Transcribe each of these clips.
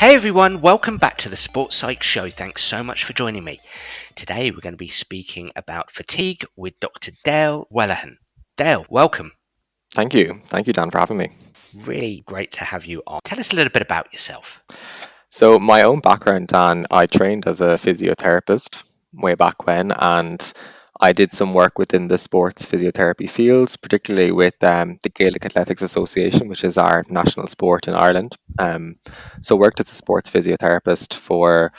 Hey everyone, welcome back to the Sports Psych Show. Thanks so much for joining me. Today we're going to be speaking about fatigue with Dr. Dale Whelehan. Dale, welcome. Thank you. Thank you, Dan, for having me. Really great to have you on. Tell us a little bit about yourself. So, my own background, Dan, I trained as a physiotherapist way back when, and I did some work within the sports physiotherapy field, particularly with the Gaelic Athletics Association, which is our national sport in Ireland. So, worked as a sports physiotherapist for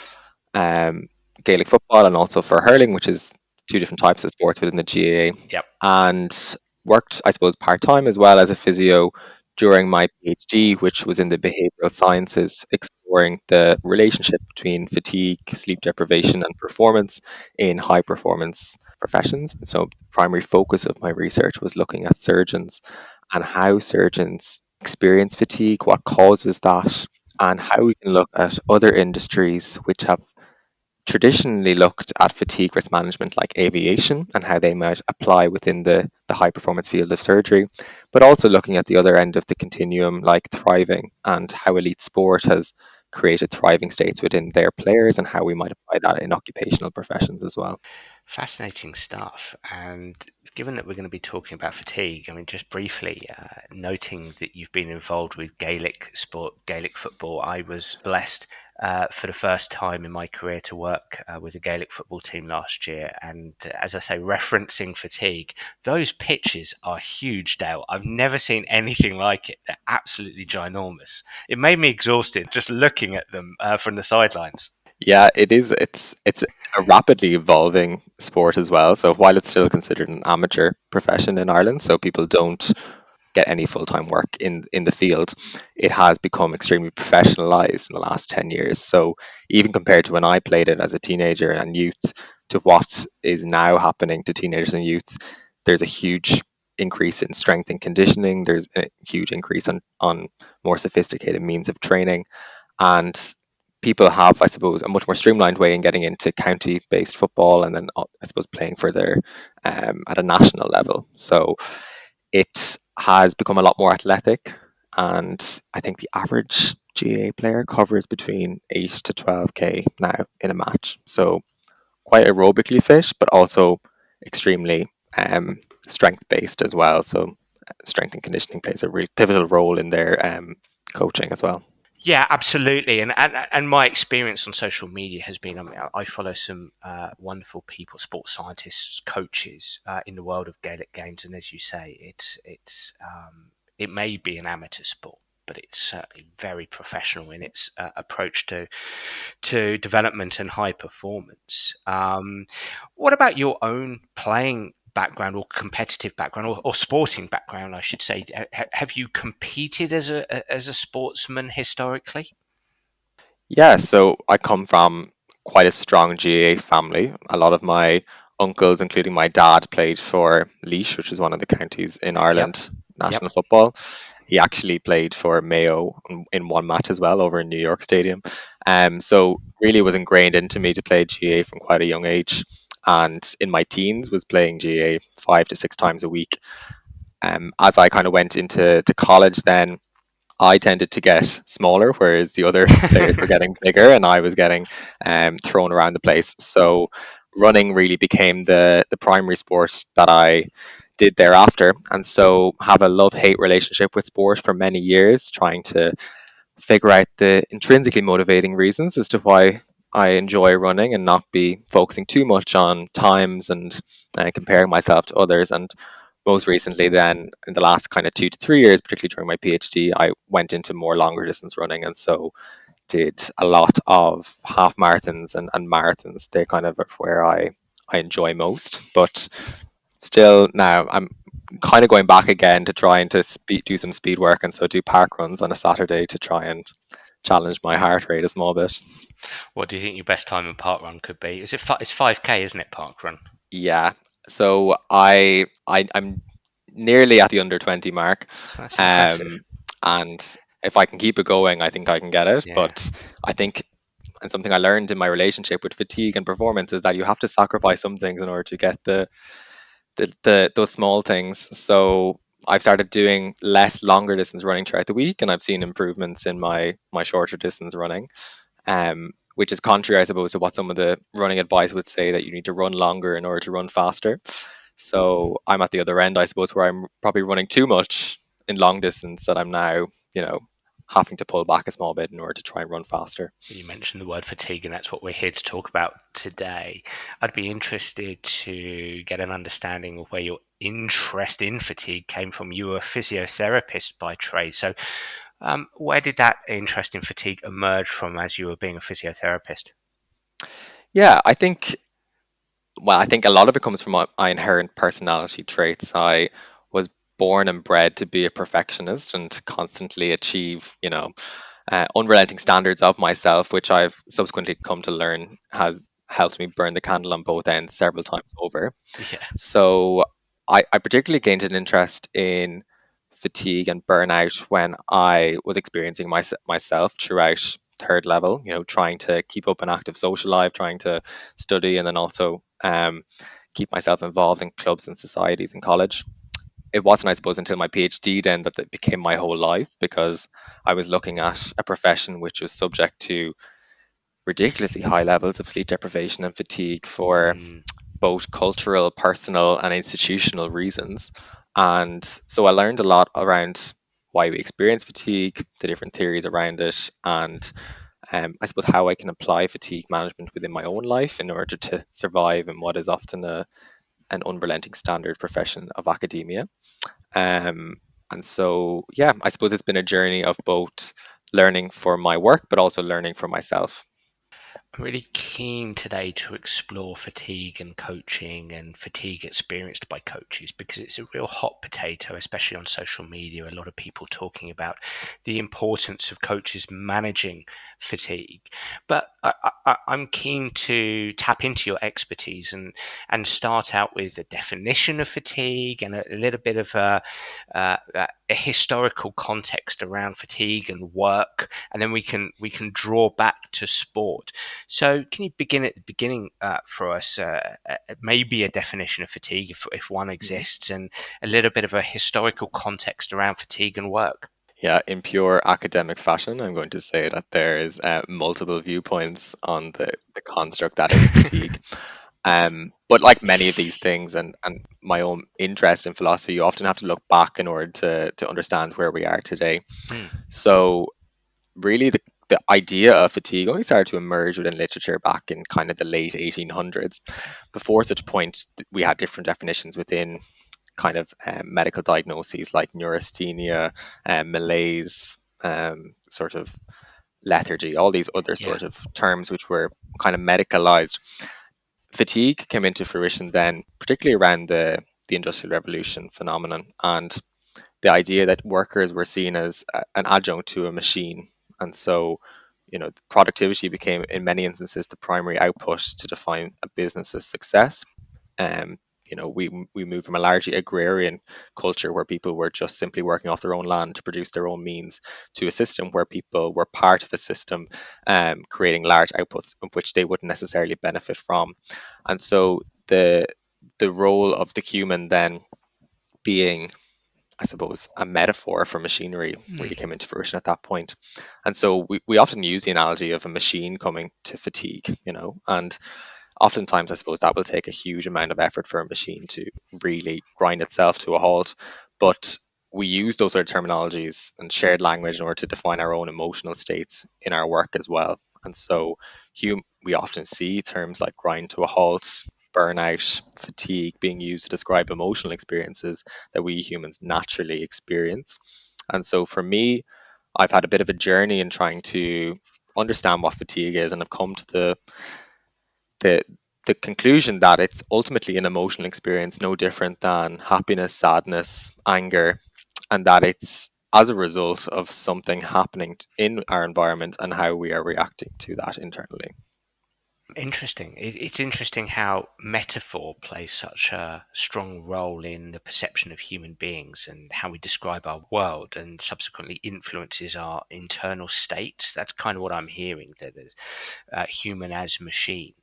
um, Gaelic football and also for hurling, which is two different types of sports within the GAA, Yep. and worked, I suppose, part time as well as a physio during my PhD, which was in the behavioral sciences, exploring the relationship between fatigue, sleep deprivation, and performance in high performance professions. So, the primary focus of my research was looking at surgeons and how surgeons experience fatigue, what causes that, and how we can look at other industries which have traditionally looked at fatigue risk management like aviation and how they might apply within the high performance field of surgery, but also looking at the other end of the continuum like thriving and how elite sport has created thriving states within their players and how we might apply that in occupational professions as well. Fascinating stuff. And given that we're going to be talking about fatigue, just briefly, noting that you've been involved with Gaelic sport, Gaelic football, I was blessed for the first time in my career to work with the Gaelic football team last year. And as I say, referencing fatigue, those pitches are huge, Dale. I've never seen anything like it. They're absolutely ginormous. It made me exhausted just looking at them from the sidelines. Yeah, it is. It's a rapidly evolving sport as well. So while it's still considered an amateur profession in Ireland, so people don't get any full-time work in the field, it has become extremely professionalized in the last 10 years. So even compared to when I played it as a teenager and youth to what is now happening to teenagers and youth, there's a huge increase in strength and conditioning. There's a huge increase on more sophisticated means of training. And people have, I suppose, a much more streamlined way in getting into county-based football and then, I suppose, playing for their at a national level. So it has become a lot more athletic, and I think the average GA player covers between 8 to 12k now in a match. So quite aerobically fit, but also extremely strength based as well. So strength and conditioning plays a really pivotal role in their coaching as well. Yeah, absolutely. And my experience on social media has been, I follow some wonderful people, sports scientists, coaches in the world of Gaelic games, and as you say, it may be an amateur sport, but it's certainly very professional in its approach to development and high performance. What about your own playing background or competitive background or sporting background, I should say? Have you competed as a sportsman historically? Yeah, so I come from quite a strong GAA family. A lot of my uncles, including my dad, played for Laois, which is one of the counties in Yep. Ireland, Yep. national football. He actually played for Mayo in one match as well over in New York Stadium. So really was ingrained into me to play GAA from quite a young age. And in my teens was playing GAA 5 to 6 times a week. As I kind of went into college then I tended to get smaller, whereas the other players were getting bigger, and I was getting thrown around the place. So running really became the primary sport that I did thereafter, and so have a love hate relationship with sport for many years, trying to figure out the intrinsically motivating reasons as to why I enjoy running and not be focusing too much on times and comparing myself to others. And most recently, then in the last kind of 2 to 3 years, particularly during my PhD, I went into more longer distance running, and so did a lot of half marathons and marathons. They kind of are where I enjoy most, but still now I'm kind of going back again to trying to do some speed work, and so do park runs on a Saturday to try and challenge my heart rate a small bit. What do you think your best time in park run could be? It's 5K, isn't it, park run? Yeah, so I'm nearly at the under 20 mark, That's impressive. um, and if I can keep it going, I think I can get it. Yeah. But I think, and something I learned in my relationship with fatigue and performance is that you have to sacrifice some things in order to get the those small things. So I've started doing less longer distance running throughout the week, and I've seen improvements in my shorter distance running, which is contrary, I suppose, to what some of the running advice would say, that you need to run longer in order to run faster. So I'm at the other end, I suppose, where I'm probably running too much in long distance, that I'm now, you know, having to pull back a small bit in order to try and run faster. You mentioned the word fatigue, and that's what we're here to talk about today. I'd be interested to get an understanding of where your interest in fatigue came from. You were a physiotherapist by trade. So, where did that interest in fatigue emerge from as you were being a physiotherapist? Yeah, I think a lot of it comes from my inherent personality traits. I was born and bred to be a perfectionist and constantly achieve, unrelenting standards of myself, which I've subsequently come to learn has helped me burn the candle on both ends several times over. Yeah. So I particularly gained an interest in fatigue and burnout when I was experiencing myself throughout third level, trying to keep up an active social life, trying to study, and then also keep myself involved in clubs and societies in college. It wasn't, I suppose, until my PhD then that it became my whole life, because I was looking at a profession which was subject to ridiculously high levels of sleep deprivation and fatigue for Mm, both cultural, personal, and institutional reasons. And so I learned a lot around why we experience fatigue, the different theories around it, and I suppose how I can apply fatigue management within my own life in order to survive in what is often an unrelenting standard profession of academia. Um, and so, yeah, I suppose it's been a journey of both learning for my work, but also learning for myself. I'm really keen today to explore fatigue and coaching and fatigue experienced by coaches, because it's a real hot potato, especially on social media. A lot of people talking about the importance of coaches managing fatigue. But I'm keen to tap into your expertise and start out with a definition of fatigue and a little bit of a historical context around fatigue and work, and then we can draw back to sport. So, can you begin at the beginning for us? Maybe a definition of fatigue, if one Mhm. exists, and a little bit of a historical context around fatigue and work. Yeah, in pure academic fashion, I'm going to say that there is multiple viewpoints on the construct that is fatigue. But like many of these things, and my own interest in philosophy, you often have to look back in order to understand where we are today. Hmm. So really, the idea of fatigue only started to emerge within literature back in kind of the late 1800s. Before such point, we had different definitions within kind of medical diagnoses like neurasthenia, malaise, sort of lethargy, all these other Yeah. sort of terms which were kind of medicalized. Fatigue came into fruition then, particularly around the Industrial Revolution phenomenon, and the idea that workers were seen as an adjunct to a machine. And so, productivity became, in many instances, the primary output to define a business's success. Um, we moved from a largely agrarian culture where people were just simply working off their own land to produce their own means, to a system where people were part of a system, creating large outputs of which they wouldn't necessarily benefit from. And so the role of the human then being, I suppose, a metaphor for machinery Hmm. really came into fruition at that point. And so we often use the analogy of a machine coming to fatigue, and oftentimes I suppose that will take a huge amount of effort for a machine to really grind itself to a halt. But we use those sort of terminologies and shared language in order to define our own emotional states in our work as well. And so we often see terms like grind to a halt, burnout, fatigue being used to describe emotional experiences that we humans naturally experience. And so for me, I've had a bit of a journey in trying to understand what fatigue is, and I've come to the the conclusion that it's ultimately an emotional experience no different than happiness, sadness, anger, and that it's as a result of something happening in our environment and how we are reacting to that internally. Interesting. It's interesting how metaphor plays such a strong role in the perception of human beings and how we describe our world, and subsequently influences our internal states. That's kind of what I'm hearing, that human as machine,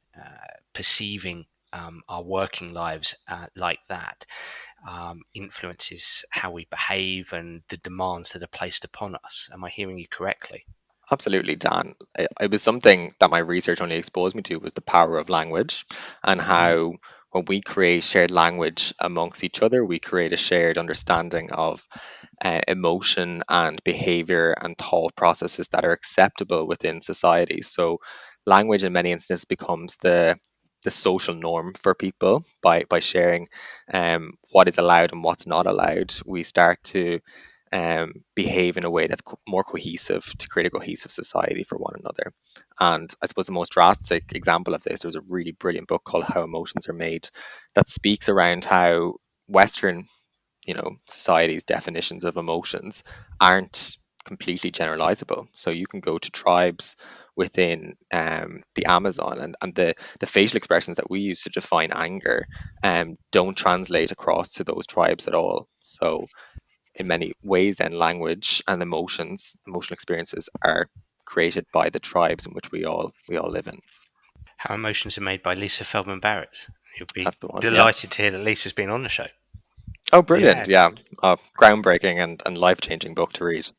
perceiving our working lives like that. influences how we behave and the demands that are placed upon us. Am I hearing you correctly? Absolutely, Dan. It was something that my research only exposed me to was the power of language and Mm. how when we create shared language amongst each other, we create a shared understanding of emotion and behavior and thought processes that are acceptable within society. So, language in many instances becomes the social norm for people by sharing what is allowed and what's not allowed. We start to behave in a way that's more cohesive to create a cohesive society for one another. And I suppose the most drastic example of this, there was a really brilliant book called How Emotions Are Made that speaks around how Western, society's definitions of emotions aren't completely generalizable. So you can go to tribes within the Amazon, and the facial expressions that we use to define anger don't translate across to those tribes at all. So in many ways, then language and emotional experiences are created by the tribes in which we all live in. How Emotions Are Made by Lisa Feldman Barrett. You'll be That's the one. Yeah. delighted to hear that Lisa's been on the show. Oh, Yeah, brilliant. Yeah. Groundbreaking and life-changing book to read.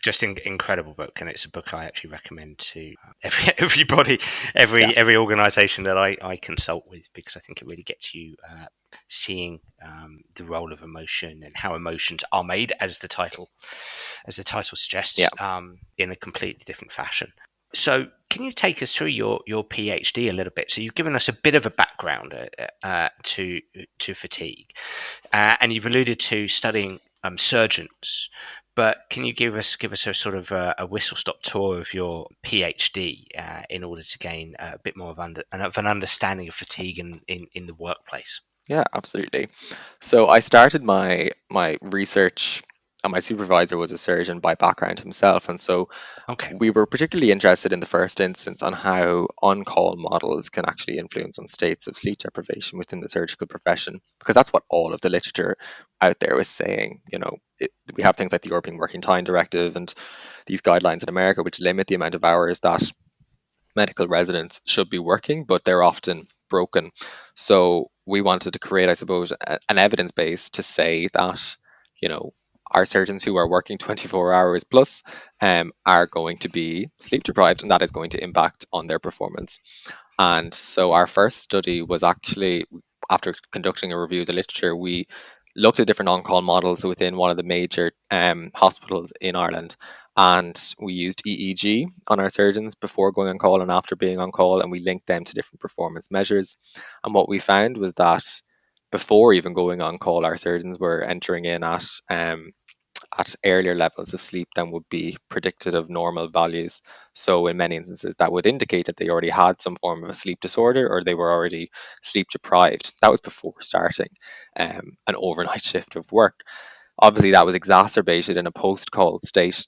just incredible book, and it's a book I actually recommend to everybody, Yeah. every organisation that I consult with, because I think it really gets you seeing the role of emotion and how emotions are made, as the title suggests, Yeah. in a completely different fashion. So, can you take us through your PhD a little bit? So, you've given us a bit of a background to fatigue, and you've alluded to studying surgeons. But can you give us a sort of a whistle stop tour of your PhD in order to gain a bit more of an understanding of fatigue in the workplace? Yeah, absolutely. So I started my research, and my supervisor was a surgeon by background himself, and so Okay. we were particularly interested in the first instance on how on-call models can actually influence on states of sleep deprivation within the surgical profession, because that's what all of the literature out there was saying. We have things like the European Working Time Directive and these guidelines in America, which limit the amount of hours that medical residents should be working, but they're often broken. So we wanted to create, I suppose, an evidence base to say that, you know, our surgeons who are working 24 hours plus are going to be sleep deprived, and that is going to impact on their performance. And so our first study was actually, after conducting a review of the literature, we looked at different on-call models within one of the major hospitals in Ireland, and we used EEG on our surgeons before going on call and after being on call, and we linked them to different performance measures. And what we found was that before even going on call, our surgeons were entering in at earlier levels of sleep than would be predicted of normal values. So in many instances, that would indicate that they already had some form of a sleep disorder or they were already sleep deprived. That was before starting an overnight shift of work. Obviously, that was exacerbated in a post-call state,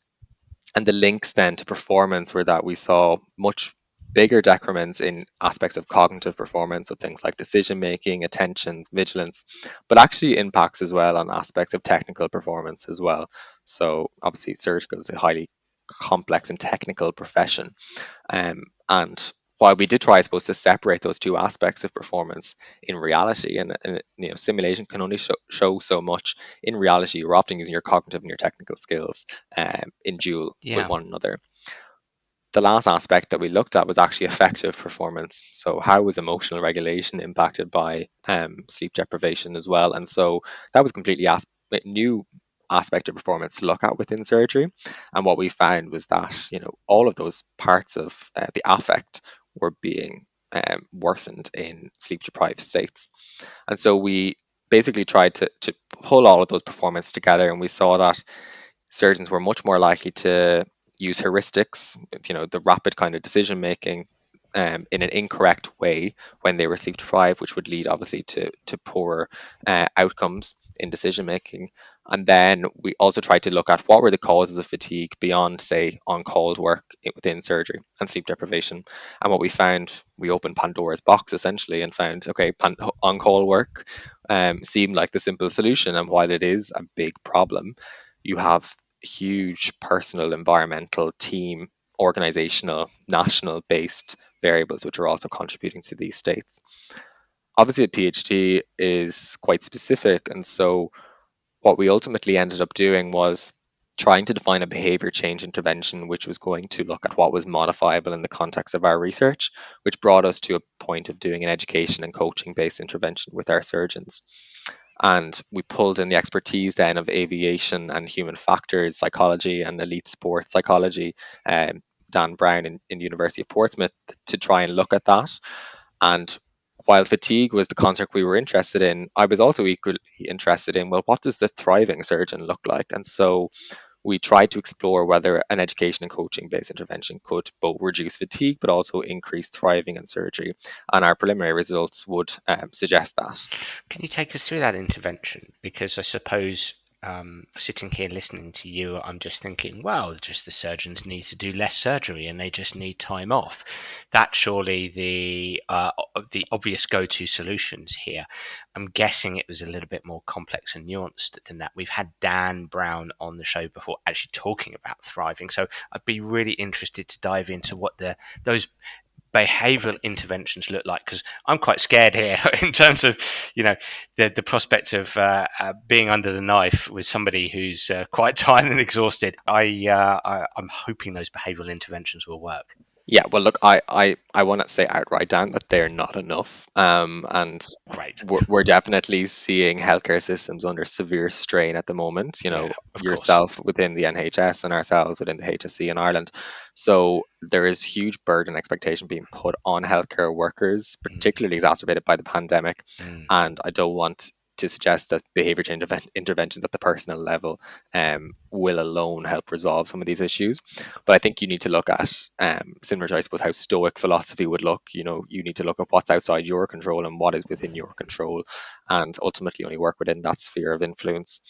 and the links then to performance were that we saw much bigger decrements in aspects of cognitive performance, so things like decision making, attention, vigilance, but actually impacts as well on aspects of technical performance as well. So obviously surgical is a highly complex and technical profession. And while we did try, I suppose, to separate those two aspects of performance in reality, and simulation can only show so much. In reality, you're often using your cognitive and your technical skills in dual with Yeah. one another. The last aspect that we looked at was actually effective performance. So, how was emotional regulation impacted by sleep deprivation as well? And so that was completely a new aspect of performance to look at within surgery. And what we found was that all of those parts of the affect were being worsened in sleep deprived states. And so we basically tried to pull all of those performance together, and we saw that surgeons were much more likely to use heuristics, the rapid kind of decision making, in an incorrect way when they were sleep deprived, which would lead obviously to poor outcomes in decision making. And then we also tried to look at what were the causes of fatigue beyond, say, on call work within surgery and sleep deprivation. And what we found, we opened Pandora's box essentially and found, okay, on call work seemed like the simple solution. And while it is a big problem, you have huge personal, environmental, team, organizational, national based variables which are also contributing to these states. obviously a PhD is quite specific, and so what we ultimately ended up doing was trying to define a behavior change intervention which was going to look at what was modifiable in the context of our research, which brought us to a point of doing an education and coaching based intervention with our surgeons. And we pulled in the expertise then of aviation and human factors psychology and elite sports psychology, um, Dan Brown in the University of Portsmouth, to try and look at that. And while fatigue was the concept we were interested in, I was also equally interested in, well, what does the thriving surgeon look like? And so we tried to explore whether an education and coaching based intervention could both reduce fatigue but also increase thriving in surgery. And our preliminary results would suggest that. Can you take us through that intervention? Because I suppose sitting here listening to you, I'm just thinking, well, just the surgeons need to do less surgery and they just need time off. That's surely the obvious go-to solutions here. I'm guessing it was a little bit more complex and nuanced than that. We've had Dan Brown on the show before, actually talking about thriving. So I'd be really interested to dive into what those behavioral interventions look like, because I'm quite scared here in terms of the prospect of being under the knife with somebody who's quite tired and exhausted. I'm hoping those behavioral interventions will work. Yeah, well, look, I want to say outright, Dan, that they're not enough. And Great. we're definitely seeing healthcare systems under severe strain at the moment, you Yeah, know, of course. yourself within the NHS and ourselves within the HSC in Ireland. So there is huge burden expectation being put on healthcare workers, Mm, particularly exacerbated by the pandemic. mm, And I don't want to suggest that behavior change interventions at the personal level will alone help resolve some of these issues. But I think you need to look at, similar to, I suppose, how Stoic philosophy would look. You know, you need to look at what's outside your control and what is within your control, and ultimately only work within that sphere of influence.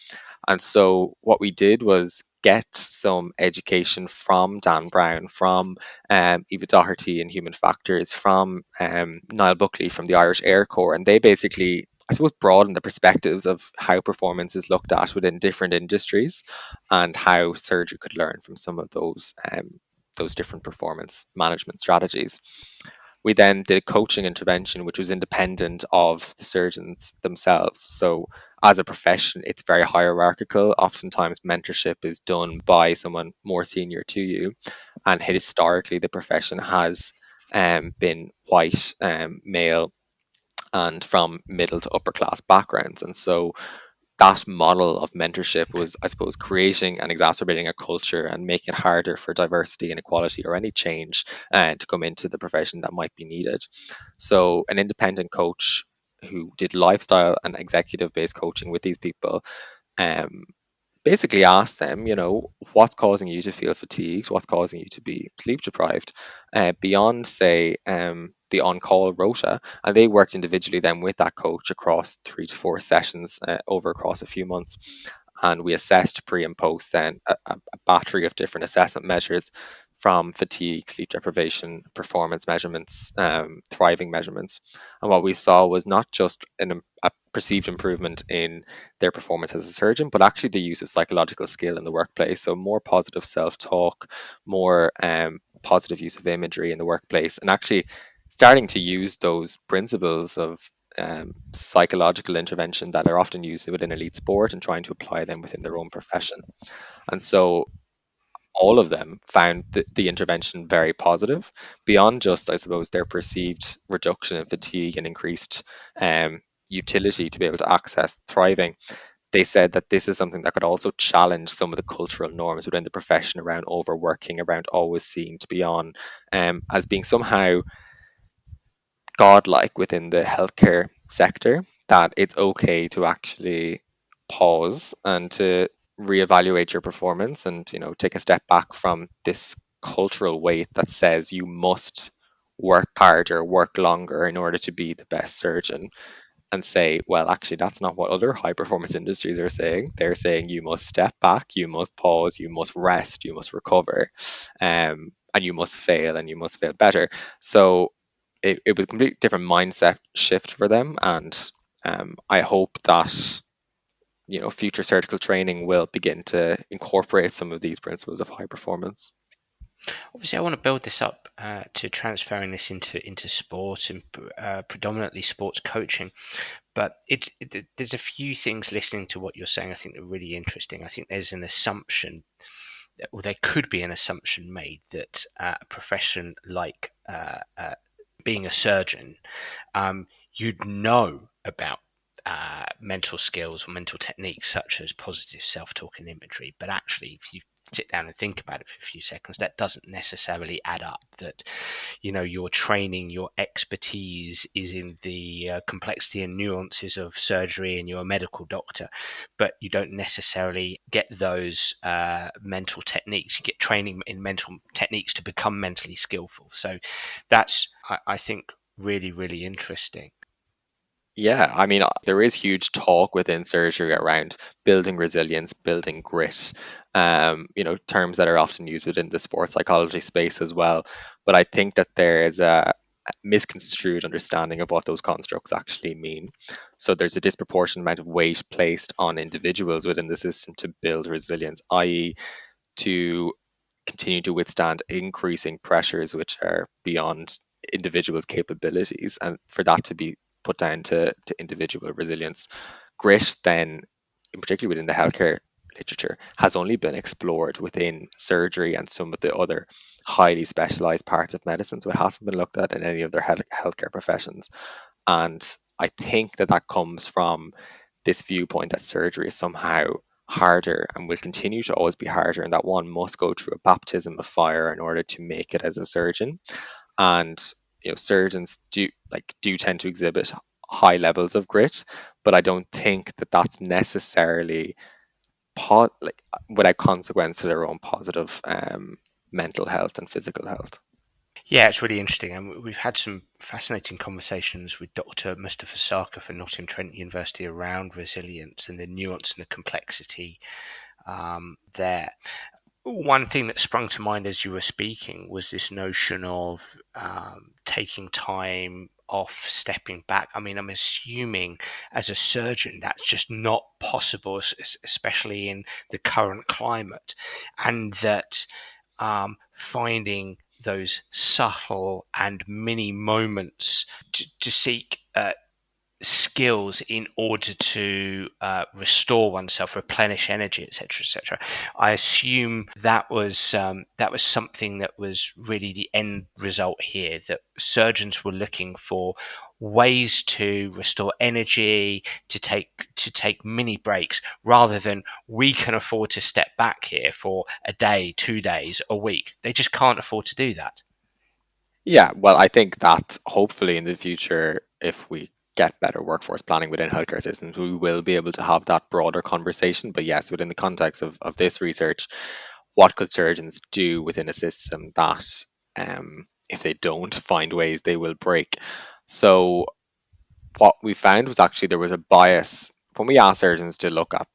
And so, what we did was get some education from Dan Brown, from Eva Doherty in Human Factors, from Niall Buckley from the Irish Air Corps, and they basically, I suppose, broaden the perspectives of how performance is looked at within different industries and how surgery could learn from some of those different performance management strategies. We then did a coaching intervention, which was independent of the surgeons themselves. So, as a profession, it's very hierarchical. Oftentimes, mentorship is done by someone more senior to you, and historically, the profession has been white, male, and from middle to upper class backgrounds. And so that model of mentorship was, I suppose, creating and exacerbating a culture and making it harder for diversity and equality or any change to come into the profession that might be needed. So, an independent coach who did lifestyle and executive based coaching with these people um, basically ask them, you know, what's causing you to feel fatigued, what's causing you to be sleep deprived, beyond, say, the on call rota. And they worked individually then with that coach across 3 to 4 sessions over across a few months. And we assessed pre and post then a battery of different assessment measures from fatigue, sleep deprivation, performance measurements, thriving measurements. And what we saw was not just a perceived improvement in their performance as a surgeon, but actually the use of psychological skill in the workplace. So more positive self-talk, more positive use of imagery in the workplace, and actually starting to use those principles of psychological intervention that are often used within elite sport and trying to apply them within their own profession. And so all of them found the intervention very positive, beyond just, I suppose, their perceived reduction in fatigue and increased utility to be able to access thriving. They said that this is something that could also challenge some of the cultural norms within the profession around overworking, around always seeing to be on, as being somehow godlike within the healthcare sector, that it's okay to actually pause and to reevaluate your performance and, you know, take a step back from this cultural weight that says you must work harder, work longer in order to be the best surgeon, and say, well, actually, that's not what other high performance industries are saying. They're saying you must step back, you must pause, you must rest, you must recover, and you must fail and you must fail better. So it was a completely different mindset shift for them. And I hope that, you know, future surgical training will begin to incorporate some of these principles of high performance. Obviously, I want to build this up to transferring this into sport and predominantly sports coaching. But there's a few things listening to what you're saying I think are really interesting. I think there's an assumption, or there could be an assumption made that a profession like being a surgeon, you'd know about mental skills or mental techniques such as positive self-talk and imagery. But actually, if you sit down and think about it for a few seconds, that doesn't necessarily add up. That, your training, your expertise is in the complexity and nuances of surgery, and you're a medical doctor, but you don't necessarily get those mental techniques. You get training in mental techniques to become mentally skillful. So that's, I think, really, really interesting. Yeah, I mean, there is huge talk within surgery around building resilience, building grit, terms that are often used within the sports psychology space as well. But I think that there is a misconstrued understanding of what those constructs actually mean. So there's a disproportionate amount of weight placed on individuals within the system to build resilience, i.e., to continue to withstand increasing pressures which are beyond individuals' capabilities, and for that to be put down to individual resilience. Grit, then, in particular within the healthcare literature, has only been explored within surgery and some of the other highly specialized parts of medicine. So it hasn't been looked at in any other healthcare professions. And I think that that comes from this viewpoint that surgery is somehow harder and will continue to always be harder, and that one must go through a baptism of fire in order to make it as a surgeon. And surgeons do tend to exhibit high levels of grit, but I don't think that that's necessarily without consequence to their own positive mental health and physical health. Yeah, it's really interesting. And we've had some fascinating conversations with Dr. Mustafa Sarkar for Nottingham Trent University around resilience and the nuance and the complexity there. One thing that sprung to mind as you were speaking was this notion of taking time off, stepping back. I mean, I'm assuming as a surgeon that's just not possible, especially in the current climate, and that finding those subtle and mini moments to seek skills in order to restore oneself, replenish energy, etc., etc. I assume that was something that was really the end result here. That surgeons were looking for ways to restore energy, to take mini breaks, rather than we can afford to step back here for a day, 2 days, a week. They just can't afford to do that. Yeah, well, I think that hopefully in the future, if we get better workforce planning within healthcare systems, we will be able to have that broader conversation. But yes, within the context of this research, what could surgeons do within a system that, if they don't find ways, they will break? So, what we found was actually there was a bias when we asked surgeons to look at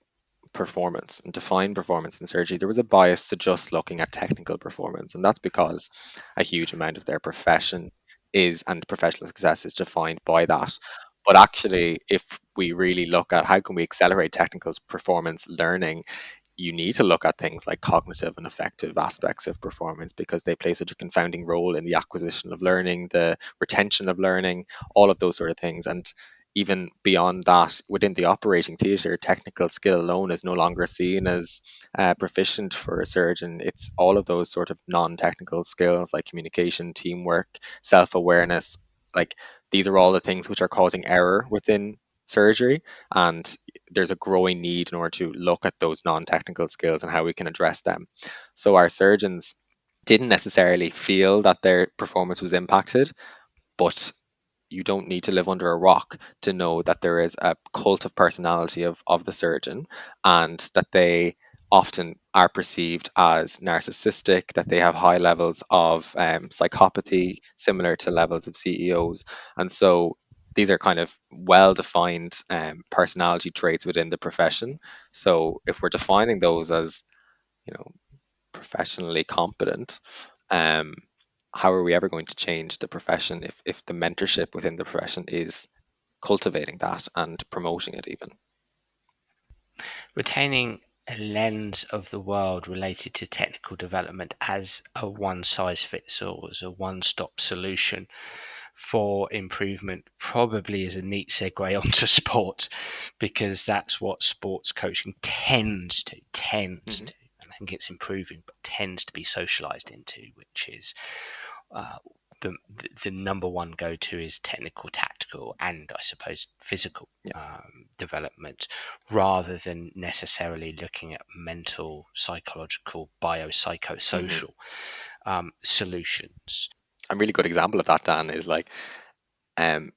performance and define performance in surgery. There was a bias to just looking at technical performance, and that's because a huge amount of their profession is and professional success is defined by that. But actually, if we really look at how can we accelerate technical performance learning, you need to look at things like cognitive and affective aspects of performance because they play such a confounding role in the acquisition of learning, the retention of learning, all of those sort of things. And even beyond that, within the operating theatre, technical skill alone is no longer seen as proficient for a surgeon. It's all of those sort of non technical skills like communication, teamwork, self awareness. Like these are all the things which are causing error within surgery. And there's a growing need in order to look at those non-technical skills and how we can address them. So our surgeons didn't necessarily feel that their performance was impacted, but you don't need to live under a rock to know that there is a cult of personality of the surgeon and that they often are perceived as narcissistic, that they have high levels of psychopathy, similar to levels of CEOs. And so these are kind of well defined personality traits within the profession. So if we're defining those as, you know, professionally competent, um, how are we ever going to change the profession if the mentorship within the profession is cultivating that and promoting it even? Retaining a lens of the world related to technical development as a one size fits all, as a one stop solution for improvement, probably is a neat segue onto sport, because that's what sports coaching tends to, and I think it's improving, but tends to be socialized into, which is uh, the number one go-to is technical, tactical, and I suppose physical Yeah. development, rather than necessarily looking at mental, psychological, Hmm. biopsychosocial solutions. A really good example of that, Dan, is like,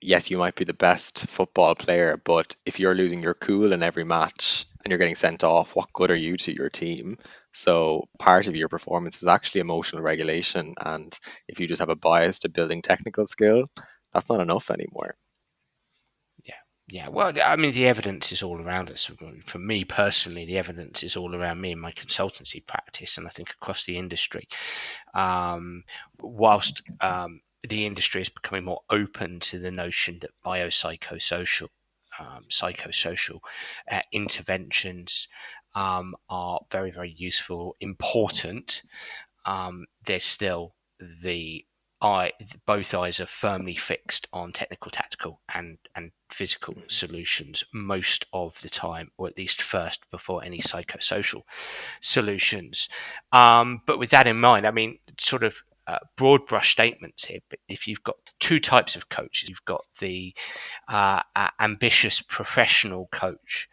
yes, you might be the best football player, but if you're losing your cool in every match and you're getting sent off, what good are you to your team? So part of your performance is actually emotional regulation, and if you just have a bias to building technical skill, that's not enough anymore. Yeah. Yeah, well, I mean, the evidence is all around us. For me personally, the evidence is all around me in my consultancy practice, and I think across the industry. Whilst the industry is becoming more open to the notion that psychosocial interventions are very, very useful, important, there's still the eye, both eyes are firmly fixed on technical, tactical, and physical solutions most of the time, or at least first before any psychosocial solutions. But with that in mind, I mean, sort of broad brush statements here. But if you've got two types of coaches, you've got the ambitious professional coach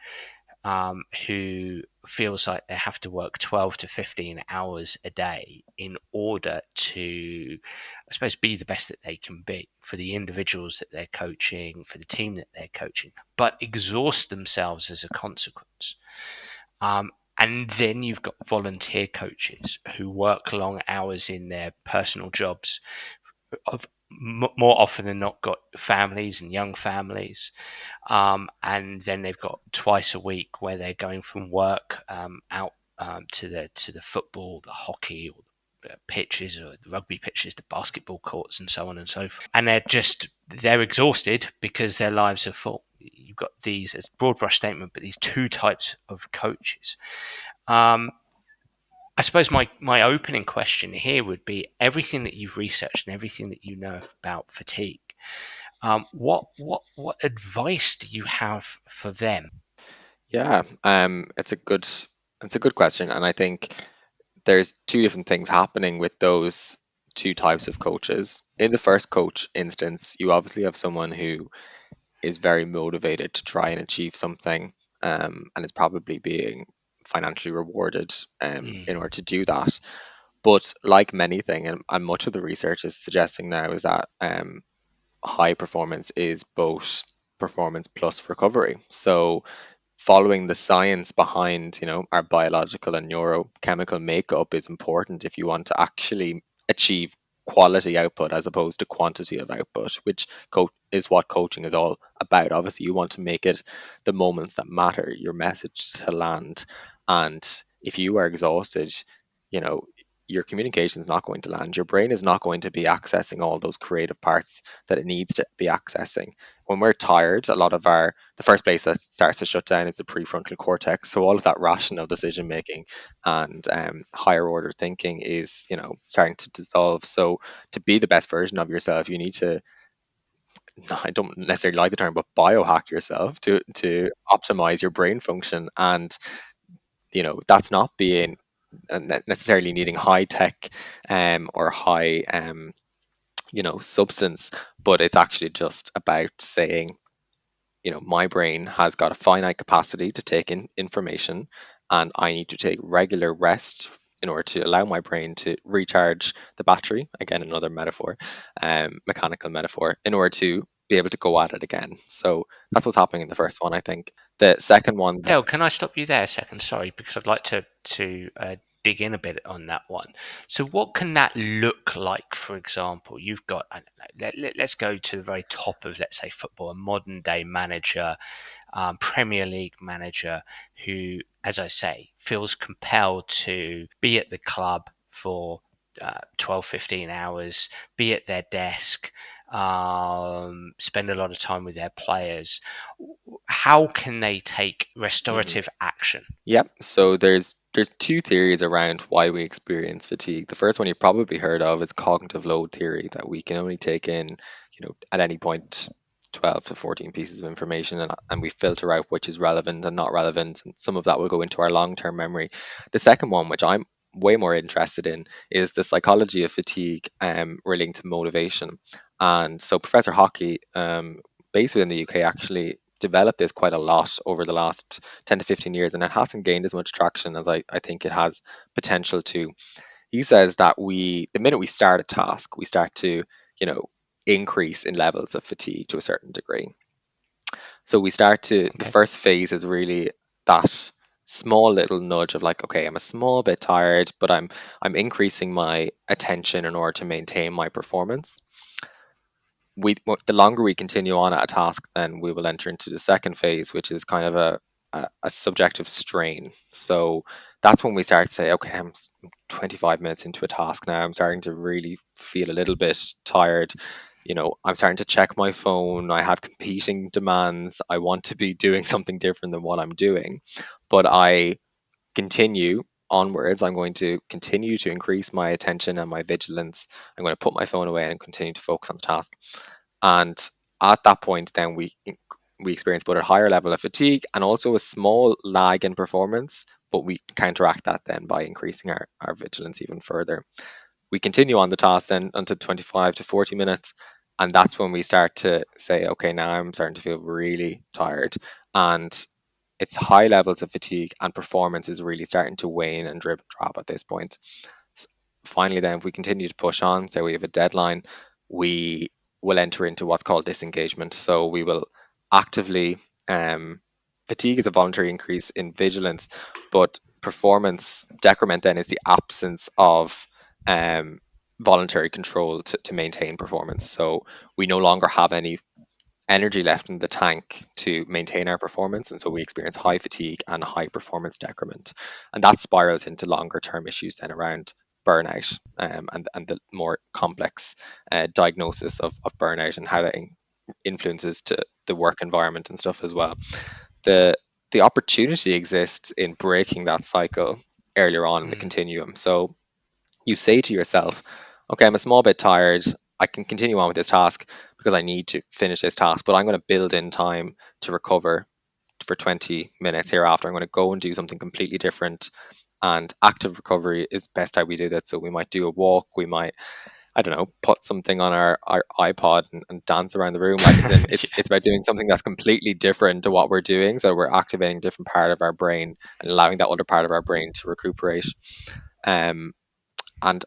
who feels like they have to work 12 to 15 hours a day in order to, I suppose, be the best that they can be for the individuals that they're coaching, for the team that they're coaching, but exhaust themselves as a consequence. And then you've got volunteer coaches who work long hours in their personal jobs, have more often than not got families and young families, and then they've got twice a week where they're going from work out to the football, the hockey, or the pitches, or the rugby pitches, the basketball courts, and so on and so forth. And they're exhausted because their lives are full. You've got these, as broad brush statement, but these two types of coaches. Um, I suppose my opening question here would be everything that you've researched and everything that you know about fatigue. What advice do you have for them? Yeah, it's a good question, and I think there's two different things happening with those two types of coaches. In the first coach instance, you obviously have someone who is very motivated to try and achieve something, and is probably being financially rewarded Mm, in order to do that. But like many things, and much of the research is suggesting now is that high performance is both performance plus recovery. So following the science behind, our biological and neurochemical makeup is important if you want to actually achieve quality output as opposed to quantity of output, which is what coaching is all about. Obviously, you want to make it the moments that matter, your message to land. And if you are exhausted, you know, your communication is not going to land. Your brain is not going to be accessing all those creative parts that it needs to be accessing. When we're tired, the first place that starts to shut down is the prefrontal cortex. So all of that rational decision making and higher order thinking is, starting to dissolve. So to be the best version of yourself, you need to, I don't necessarily like the term, but biohack yourself to optimize your brain function. And that's not being necessarily needing high tech or high substance, but it's actually just about saying, my brain has got a finite capacity to take in information, and I need to take regular rest in order to allow my brain to recharge the battery. Again, another metaphor, mechanical metaphor, in order to be able to go at it again. So that's what's happening in the first one, I think. The second one, Dale, can I stop you there a second? Sorry, because I'd like to dig in a bit on that one. So, what can that look like? For example, you've got, I don't know, let's go to the very top of, let's say, football, a modern day manager, Premier League manager who, as I say, feels compelled to be at the club for 12, 15 hours, be at their desk, spend a lot of time with their players. How can they take Mhm. restorative action? Yep. So there's two theories around why we experience fatigue. The first one you've probably heard of is cognitive load theory, that we can only take in, at any point 12 to 14 pieces of information, and we filter out which is relevant and not relevant, and some of that will go into our long-term memory. The second one, which I'm way more interested in, is the psychology of fatigue relating to motivation. And so Professor Hockey, based within the UK, actually developed this quite a lot over the last 10 to 15 years, and it hasn't gained as much traction as I think it has potential to. He says that the minute we start a task, we start to, you know, increase in levels of fatigue to a certain degree. So the Okay. first phase is really that small little nudge of like, okay, I'm a small bit tired, but I'm increasing my attention in order to maintain my performance. The longer we continue on at a task, then we will enter into the second phase, which is kind of a subjective strain. So that's when we start to say, okay, 25 minutes into a task now. I'm starting to really feel a little bit tired. I'm starting to check my phone. I have competing demands. I want to be doing something different than what I'm doing, but I continue onwards. I'm going to continue to increase my attention and my vigilance. I'm going to put my phone away and continue to focus on the task. And at that point, then we experience both a higher level of fatigue and also a small lag in performance, but we counteract that then by increasing our vigilance even further. We continue on the task then until 25 to 40 minutes. And that's when we start to say, okay, now I'm starting to feel really tired. And it's high levels of fatigue, and performance is really starting to wane and drop at this point. S- Finally, then, if we continue to push on, say we have a deadline, we will enter into what's called disengagement. So we will actively, um, fatigue is a voluntary increase in vigilance, but performance decrement then is the absence of um, voluntary control to maintain performance. So we no longer have any energy left in the tank to maintain our performance. And so we experience high fatigue and high performance decrement. And that spirals into longer term issues then around burnout, and the more complex diagnosis of burnout and how that influences to the work environment and stuff as well. The, the opportunity exists in breaking that cycle earlier on in the Mm. continuum. So you say to yourself, okay, I'm a small bit tired. I can continue on with this task because I need to finish this task, but I'm going to build in time to recover for 20 minutes hereafter. I'm going to go and do something completely different. And active recovery is best how we do that. So we might do a walk, we might, I don't know, put something on our iPod and dance around the room. Like Yeah. it's about doing something that's completely different to what we're doing. So we're activating a different part of our brain and allowing that other part of our brain to recuperate. Um, and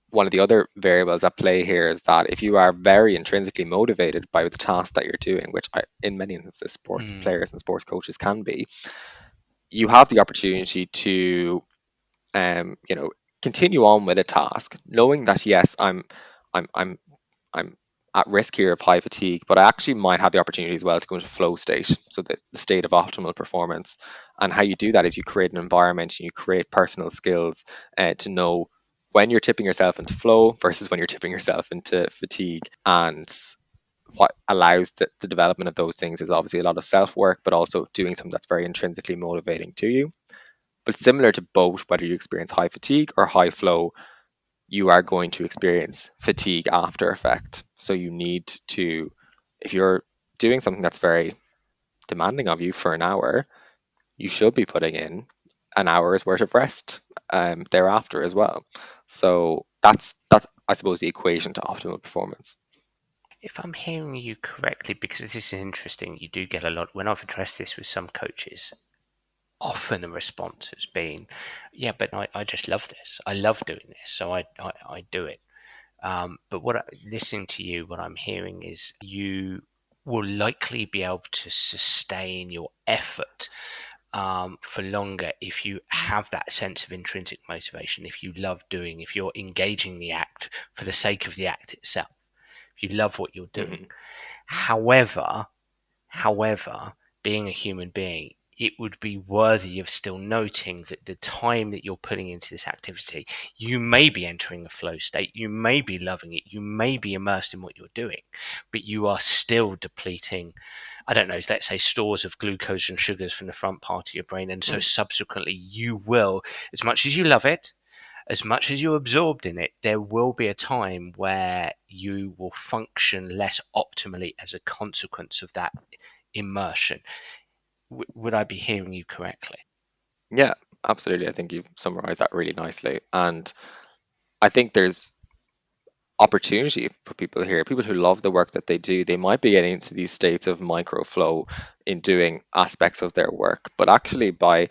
one of the other variables at play here is that if you are very intrinsically motivated by the task that you're doing, which in many instances sports Mm. players and sports coaches can be, you have the opportunity to, um, you know, continue on with a task, knowing that yes, I'm, I'm, I'm at risk here of high fatigue, but I actually might have the opportunity as well to go into flow state, so the state of optimal performance. And how you do that is you create an environment and you create personal skills to know when you're tipping yourself into flow versus when you're tipping yourself into fatigue. And what allows the development of those things is obviously a lot of self work, but also doing something that's very intrinsically motivating to you. But similar to both, whether you experience high fatigue or high flow, you are going to experience fatigue after effect. So you need to, if you're doing something that's very demanding of you for an hour, you should be putting in an hour's worth of rest thereafter as well. So that's I suppose the equation to optimal performance. If I'm hearing you correctly, because this is interesting, you do get a lot. When I've addressed this with some coaches, often the response has been, "Yeah, but I just love this. I love doing this, so I do it." But listening to you, what I'm hearing is you will likely be able to sustain your effort for longer if you have that sense of intrinsic motivation, if you love doing, if you're engaging the act for the sake of the act itself, if you love what you're doing. Hmm. However, being a human being, it would be worthy of still noting that the time that you're putting into this activity, you may be entering a flow state, you may be loving it, you may be immersed in what you're doing, but you are still depleting, I don't know, let's say stores of glucose and sugars from the front part of your brain. And so Mm. subsequently, you will, as much as you love it, as much as you're absorbed in it, there will be a time where you will function less optimally as a consequence of that immersion. Would I be hearing you correctly? Yeah, absolutely. I think you've summarized that really nicely. And I think there's opportunity for people here, people who love the work that they do. They might be getting into these states of microflow in doing aspects of their work, but actually by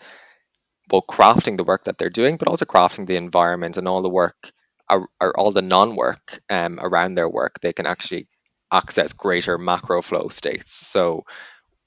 both crafting the work that they're doing, but also crafting the environment and all the work or all the non-work around their work, they can actually access greater macro flow states. So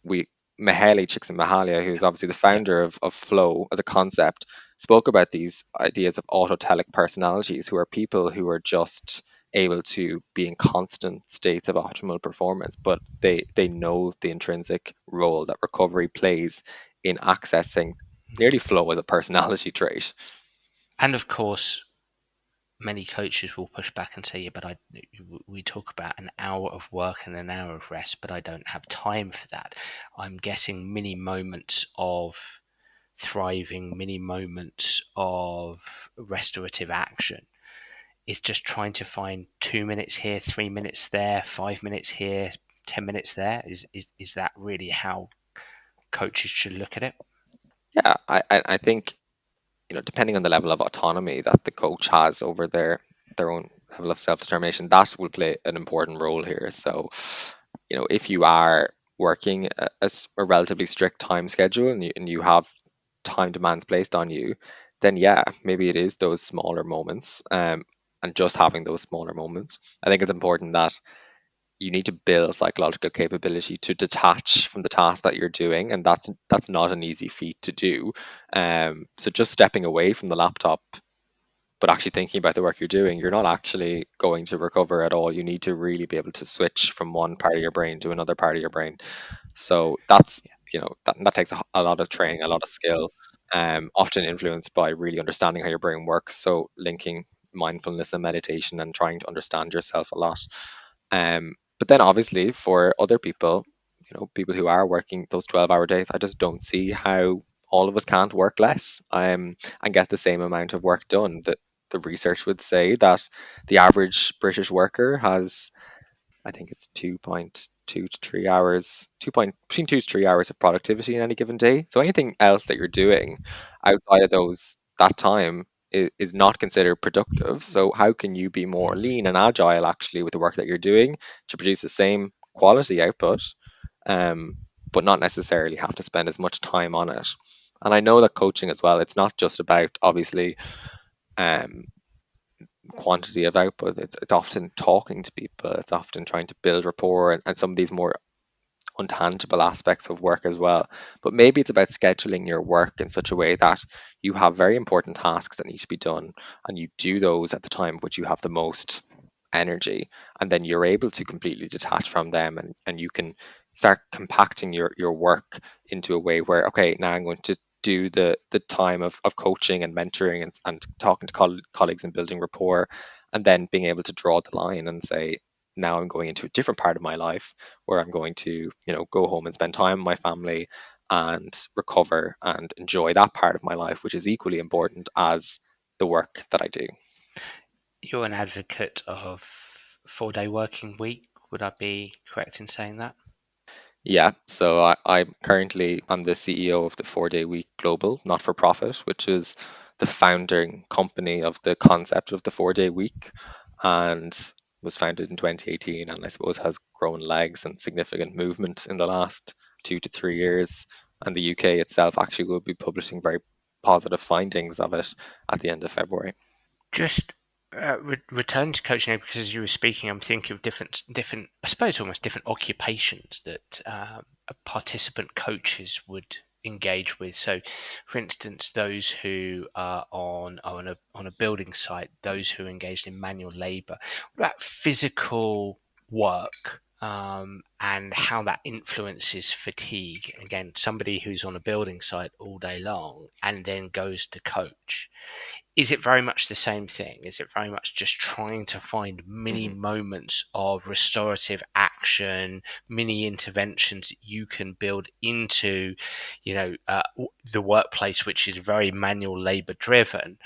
we Mihaly Csikszentmihalyi, who's obviously the Yeah. founder of flow as a concept, spoke about these ideas of autotelic personalities, who are people who are just able to be in constant states of optimal performance, but they know the intrinsic role that recovery plays in accessing nearly flow as a personality trait. And of course, many coaches will push back and say, yeah, but we talk about an hour of work and an hour of rest, but I don't have time for that. I'm getting mini moments of thriving, mini moments of restorative action. It's just trying to find 2 minutes here, 3 minutes there, 5 minutes here, 10 minutes there. Is that really how coaches should look at it? Yeah, I think, depending on the level of autonomy that the coach has over their own level of self-determination, that will play an important role here. So, if you are working a relatively strict time schedule, and you have time demands placed on you, then yeah, maybe it is those smaller moments, and just having those smaller moments. I think it's important that you need to build psychological capability to detach from the task that you're doing, and that's not an easy feat to do. So just stepping away from the laptop but actually thinking about the work you're doing, you're not actually going to recover at all. You need to really be able to switch from one part of your brain to another part of your brain. So that's, that takes a lot of training, a lot of skill, often influenced by really understanding how your brain works. So linking mindfulness and meditation and trying to understand yourself a lot. But then obviously for other people, people who are working those 12-hour days, I just don't see how all of us can't work less, and get the same amount of work done. The research would say that the average British worker has, I think it's 2.2 to 3 hours, between 2 to 3 hours of productivity in any given day. So anything else that you're doing outside of that time is not considered productive. So how can you be more lean and agile actually with the work that you're doing to produce the same quality output, um, but not necessarily have to spend as much time on it? And I know that coaching as well, it's not just about obviously um, quantity of output. It's often talking to people. It's often trying to build rapport, and some of these more untangible aspects of work as well. But maybe it's about scheduling your work in such a way that you have very important tasks that need to be done, and you do those at the time which you have the most energy, and then you're able to completely detach from them, and you can start compacting your work into a way where, okay, now I'm going to do the time of coaching and mentoring and talking to colleagues and building rapport, and then being able to draw the line and say, now I'm going into a different part of my life where I'm going to, go home and spend time with my family and recover and enjoy that part of my life, which is equally important as the work that I do. You're an advocate of 4 day working week. Would I be correct in saying that? Yeah, so I'm the CEO of the 4 Day Week Global, not for profit, which is the founding company of the concept of the 4 Day Week, and was founded in 2018, and I suppose has grown legs and significant movement in the last 2 to 3 years. And the UK itself actually will be publishing very positive findings of it at the end of February. Just return to coaching now, because as you were speaking, I'm thinking of different, I suppose, almost different occupations that participant coaches would engage with. So, for instance, those who are on a building site, those who are engaged in manual labour. What about physical work? and how that influences fatigue. Again, somebody who's on a building site all day long and then goes to coach, is it very much the same thing? Is it very much just trying to find mini Mhm. moments of restorative action, mini interventions that you can build into, the workplace, which is very manual labor driven,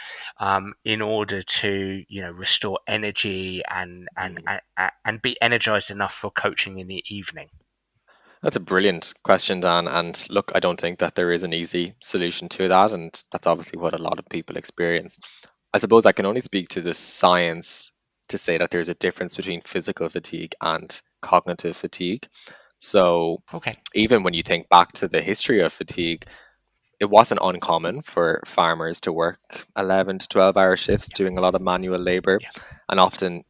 in order to, restore energy Mhm. and be energized enough for coaching in the evening? That's a brilliant question, Dan. And look, I don't think that there is an easy solution to that. And that's obviously what a lot of people experience. I suppose I can only speak to the science to say that there's a difference between physical fatigue and cognitive fatigue. So Okay. even when you think back to the history of fatigue, it wasn't uncommon for farmers to work 11 to 12-hour shifts doing a lot of manual labor. Yeah. And often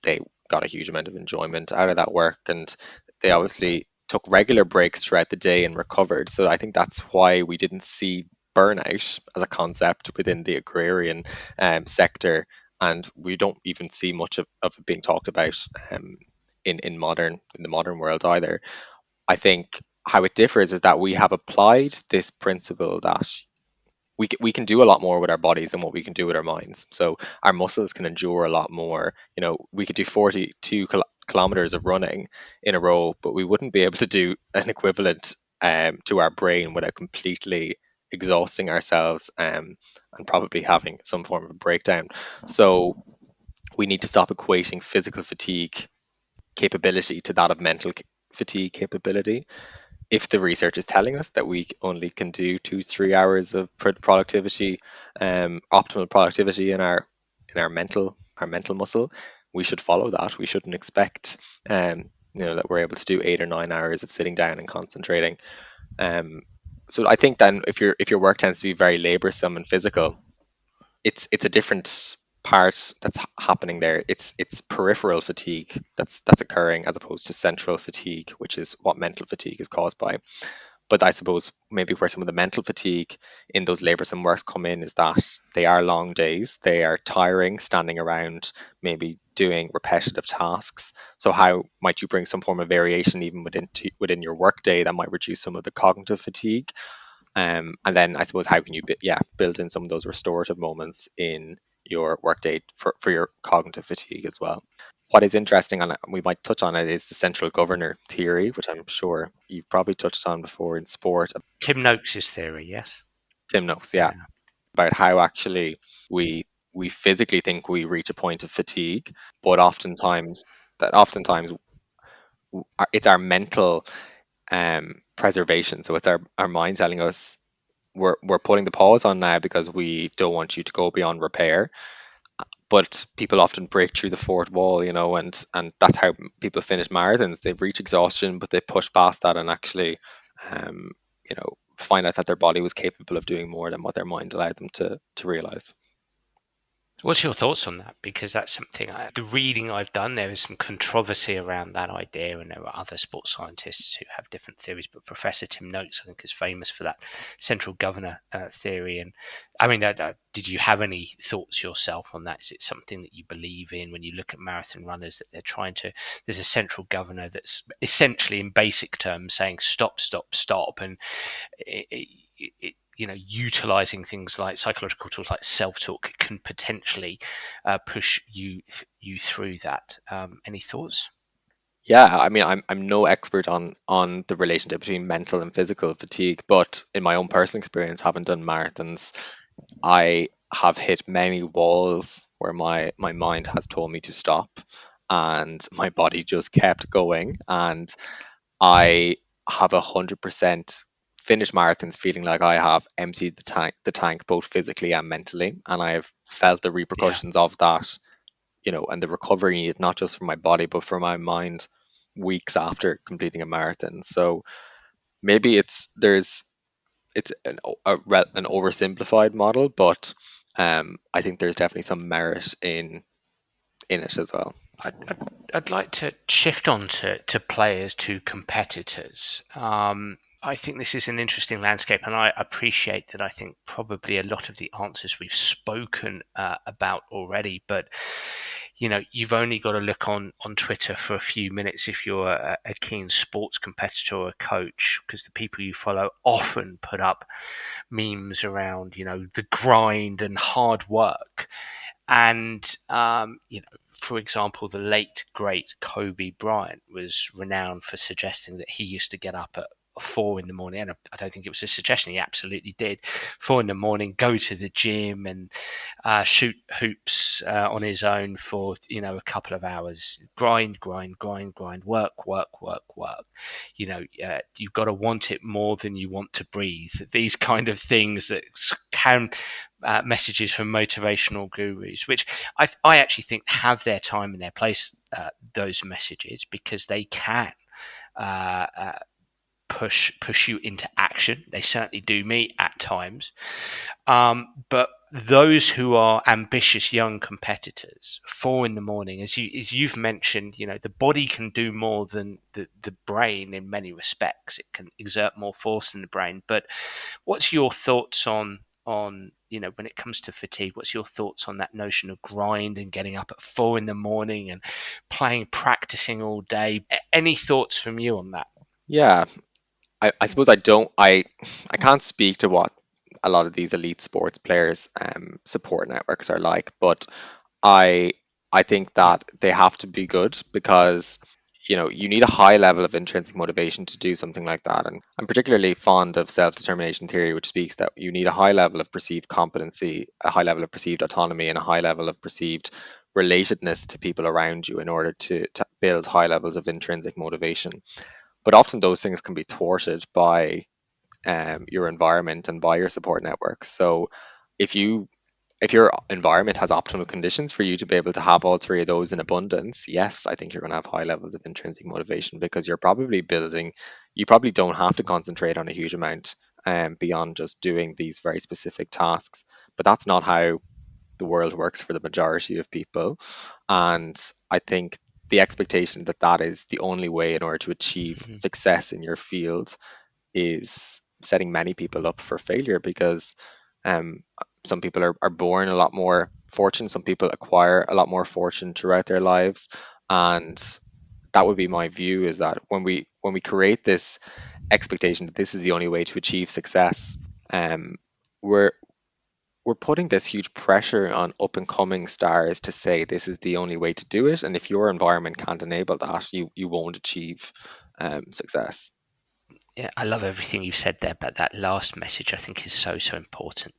they got a huge amount of enjoyment out of that work, and they obviously took regular breaks throughout the day and recovered. So I think that's why we didn't see burnout as a concept within the agrarian sector, and we don't even see much of it being talked about in the modern world either. I think how it differs is that we have applied this principle that we can do a lot more with our bodies than what we can do with our minds. So our muscles can endure a lot more. You know, we could do 42 kilometers of running in a row, but we wouldn't be able to do an equivalent to our brain without completely exhausting ourselves and probably having some form of a breakdown. So we need to stop equating physical fatigue capability to that of mental fatigue capability. If the research is telling us that we only can do 2 3 hours of productivity, optimal productivity in our mental muscle, we should follow that. We shouldn't expect that we're able to do 8 or 9 hours of sitting down and concentrating. Um, so I think then if your work tends to be very laborsome and physical, it's a different part that's happening there. It's peripheral fatigue that's occurring as opposed to central fatigue, which is what mental fatigue is caused by. But I suppose maybe where some of the mental fatigue in those laborsome works come in is that they are long days, they are tiring, standing around, maybe doing repetitive tasks. So how might you bring some form of variation even within your workday that might reduce some of the cognitive fatigue? And then I suppose how can you build in some of those restorative moments in your workday for your cognitive fatigue as well. What is interesting, and we might touch on it, is the central governor theory, which I'm sure you've probably touched on before in sport. Tim Noakes' theory, yes. Tim knows, yeah, Yeah. about how actually we we physically think we reach a point of fatigue, but oftentimes it's our mental preservation. So it's our mind telling us we're putting the pause on now because we don't want you to go beyond repair. But people often break through the fourth wall, and that's how people finish marathons. They reach exhaustion, but they push past that and actually, find out that their body was capable of doing more than what their mind allowed them to realize. What's your thoughts on that? Because that's something the reading I've done, there is some controversy around that idea, and there are other sports scientists who have different theories. But Professor Tim Noakes, I think, is famous for that central governor theory. And I mean, did you have any thoughts yourself on that? Is it something that you believe in when you look at marathon runners that they're trying to? There's a central governor that's essentially, in basic terms, saying stop, stop, stop, and utilizing things like psychological tools like self-talk can potentially push you through that. Any thoughts? Yeah, I mean, I'm no expert on the relationship between mental and physical fatigue, but in my own personal experience, having done marathons, I have hit many walls where my mind has told me to stop, and my body just kept going, and I have 100% finished marathons feeling like I have emptied the tank both physically and mentally, and I've felt the Yeah. repercussions of that, and the recovery not just for my body but for my mind weeks after completing a marathon. So maybe it's an oversimplified model, but I think there's definitely some merit in it as well. I'd like to shift on to players, to competitors. I think this is an interesting landscape, and I appreciate that. I think probably a lot of the answers we've spoken about already, but you've only got to look on Twitter for a few minutes if you're a keen sports competitor or a coach, because the people you follow often put up memes around, the grind and hard work. And, for example, the late, great Kobe Bryant was renowned for suggesting that he used to get up at 4 in the morning. And I don't think it was a suggestion. He absolutely did. 4 in the morning, go to the gym and shoot hoops on his own for, a couple of hours. Grind, grind, grind, grind, work, work, work, work. You've got to want it more than you want to breathe. These kind of things that can messages from motivational gurus, which I actually think have their time and their place, those messages, because they can uh, uh, push you into action. They certainly do me at times. But those who are ambitious young competitors, 4 in the morning, as you've mentioned, the body can do more than the brain in many respects. It can exert more force than the brain. But what's your thoughts on when it comes to fatigue? What's your thoughts on that notion of grind and getting up at 4 in the morning and practicing all day? Any thoughts from you on that? Yeah, I suppose I can't speak to what a lot of these elite sports players support networks are like, but I I think that they have to be good because you need a high level of intrinsic motivation to do something like that. And I'm particularly fond of self-determination theory, which speaks that you need a high level of perceived competency, a high level of perceived autonomy, and a high level of perceived relatedness to people around you in order to build high levels of intrinsic motivation. But often those things can be thwarted by your environment and by your support networks. So if you if your environment has optimal conditions for you to be able to have all three of those in abundance, yes, I think you're going to have high levels of intrinsic motivation because you probably don't have to concentrate on a huge amount beyond just doing these very specific tasks. But that's not how the world works for the majority of people. And I think the expectation that that is the only way in order to achieve Mhm. success in your field is setting many people up for failure because um, some people are born a lot more fortune, some people acquire a lot more fortune throughout their lives. And that would be my view is that when we create this expectation that this is the only way to achieve success, um, we're we're putting this huge pressure on up and coming stars to say this is the only way to do it. And if your environment can't enable that, you won't achieve success. Yeah, I love everything you said there, but that last message I think is so, so important.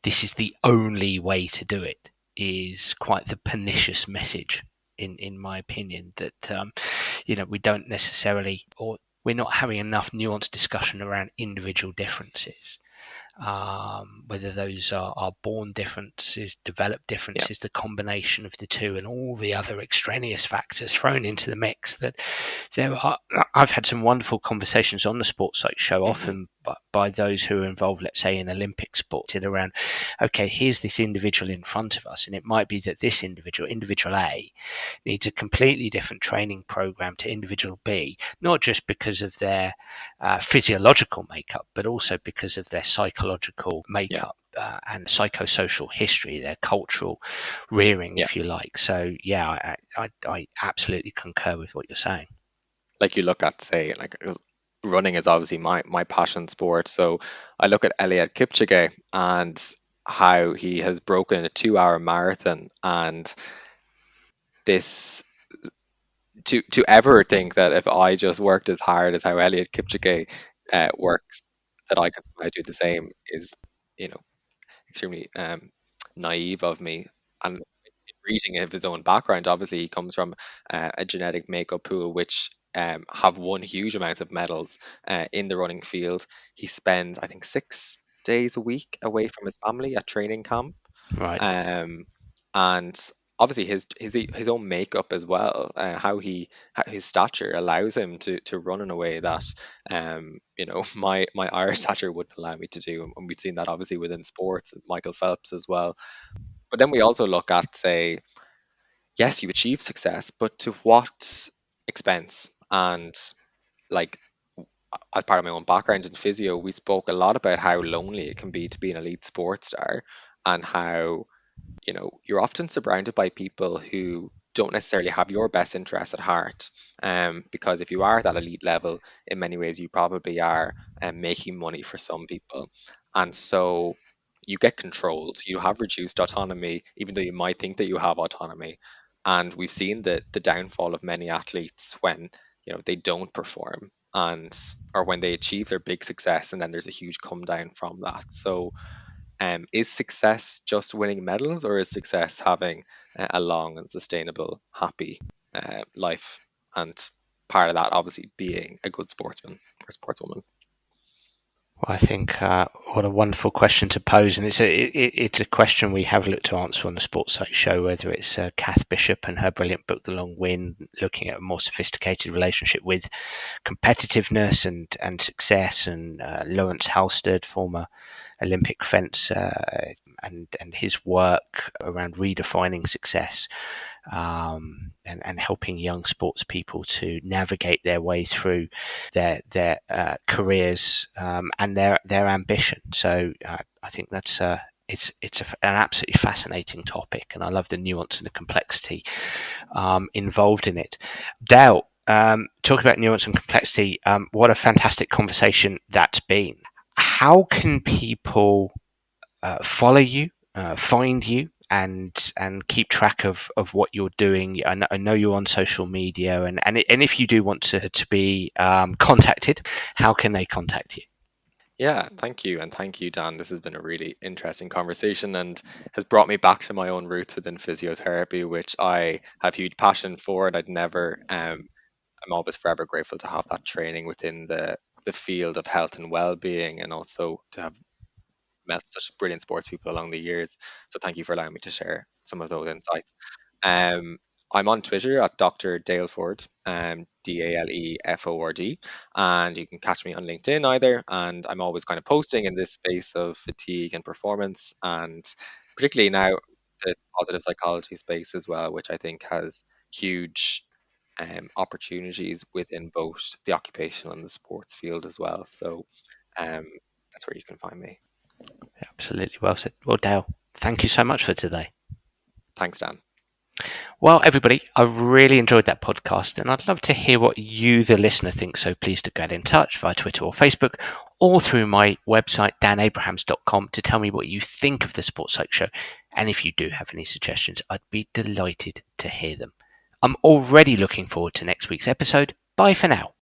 This is the only way to do it is quite the pernicious message, in my opinion, that, we don't necessarily, or we're not having enough nuanced discussion around individual differences, whether those are born differences, developed Yeah. differences, the combination of the two, and all the other extraneous factors thrown into the mix. That there are, I've had some wonderful conversations on the Sports Psych show, Hmm. often by those who are involved, let's say in Olympic sport, around, okay, here's this individual in front of us, and it might be that this individual A, needs a completely different training program to individual B, not just because of their physiological makeup, but also because of their psychological Yeah. makeup. And psychosocial history, their cultural rearing, Yeah. if you like. So, yeah, I absolutely concur with what you're saying. Like you look at, say, like running is obviously my passion sport. So I look at Eliud Kipchoge and how he has broken a 2 hour marathon and this to ever think that if I just worked as hard as how Eliud Kipchoge works, that I could somehow do the same is, you know, extremely naive of me. And in reading of his own background, obviously he comes from a genetic makeup pool which have won huge amounts of medals in the running field. He spends, I think, 6 days a week away from his family at training camp, Right. um, and obviously his own makeup as well, how his stature allows him to run in a way that my Irish stature wouldn't allow me to do, and we've seen that obviously within sports, Michael Phelps as well. But then we also look at, say, yes, you achieve success, but to what expense? And like as part of my own background in physio, we spoke a lot about how lonely it can be to be an elite sports star and how you're often surrounded by people who don't necessarily have your best interests at heart. Because if you are at that elite level, in many ways, you probably are making money for some people. And so you get controlled, you have reduced autonomy, even though you might think that you have autonomy. And we've seen the downfall of many athletes when, they don't perform and or when they achieve their big success and then there's a huge come down from that. So is success just winning medals, or is success having a long and sustainable, happy life? And part of that, obviously, being a good sportsman or sportswoman. Well, I think what a wonderful question to pose, and it's a question we have looked to answer on the Sports Psych show. Whether it's Kath Bishop and her brilliant book, The Long Win, looking at a more sophisticated relationship with competitiveness and success, and Lawrence Halstead, former Olympic fencer, and his work around redefining success, and helping young sports people to navigate their way through their careers, and their ambition. So I think that's an absolutely fascinating topic, and I love the nuance and the complexity involved in it. Dale, talk about nuance and complexity. What a fantastic conversation that's been. How can people follow you, find you, and keep track of what you're doing? I know you're on social media, and if you do want to be contacted, how can they contact you? Yeah, thank you. And thank you, Dan. This has been a really interesting conversation and has brought me back to my own roots within physiotherapy, which I have huge passion for. And I'm always forever grateful to have that training within the field of health and well-being, and also to have met such brilliant sports people along the years. So thank you for allowing me to share some of those insights. Um, I'm on Twitter at Dr. Daleford, Daleford, and you can catch me on LinkedIn either. And I'm always kind of posting in this space of fatigue and performance, and particularly now the positive psychology space as well, which I think has huge opportunities within both the occupational and the sports field as well. So um, that's where you can find me. Absolutely, well said. Well, Dale, thank you so much for today. Thanks, Dan. Well, everybody, I really enjoyed that podcast, and I'd love to hear what you, the listener, think. So please do get in touch via Twitter or Facebook, or through my website, danabrahams.com, to tell me what you think of the Sports Psych Show. And if you do have any suggestions, I'd be delighted to hear them. I'm already looking forward to next week's episode. Bye for now.